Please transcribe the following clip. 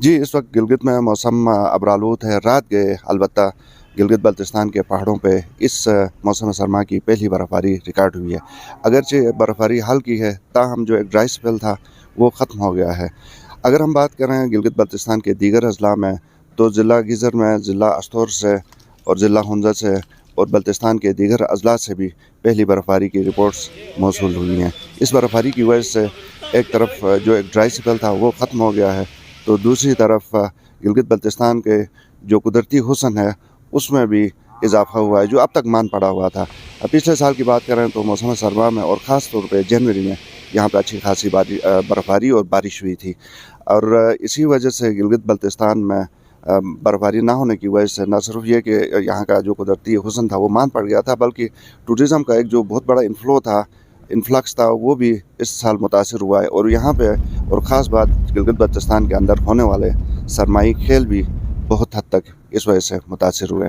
جی، اس وقت گلگت میں موسم ابرآلود ہے. رات گئے البتہ گلگت بلتستان کے پہاڑوں پہ اس موسم سرما کی پہلی برف باری ریکارڈ ہوئی ہے. اگرچہ برف باری ہلکی ہے تاہم جو ایک ڈرائی اسپیل تھا وہ ختم ہو گیا ہے. اگر ہم بات کریں گلگت بلتستان کے دیگر اضلاع میں تو ضلع گیزر میں ضلع استور سے اور ضلع ہنزہ سے اور بلتستان کے دیگر اضلاع سے بھی پہلی برف باری کی رپورٹس موصول ہوئی ہیں. اس برف باری کی وجہ سے ایک طرف جو ایک ڈرائی اسپیل تھا وہ ختم ہو گیا ہے تو دوسری طرف گلگت بلتستان کے جو قدرتی حسن ہے اس میں بھی اضافہ ہوا ہے جو اب تک مان پڑا ہوا تھا. پچھلے سال کی بات کریں تو موسم سرما میں اور خاص طور پہ جنوری میں یہاں پہ اچھی خاصی برف باری اور بارش ہوئی تھی اور اسی وجہ سے گلگت بلتستان میں برف باری نہ ہونے کی وجہ سے نہ صرف یہ کہ یہاں کا جو قدرتی حسن تھا وہ مان پڑ گیا تھا بلکہ ٹورزم کا ایک جو بہت بڑا انفلکس تھا وہ بھی اس سال متاثر ہوا ہے. اور یہاں پہ اور خاص بات گلگت بلتستان کے اندر ہونے والے سرمائی کھیل بھی بہت حد تک اس وجہ سے متاثر ہوئے.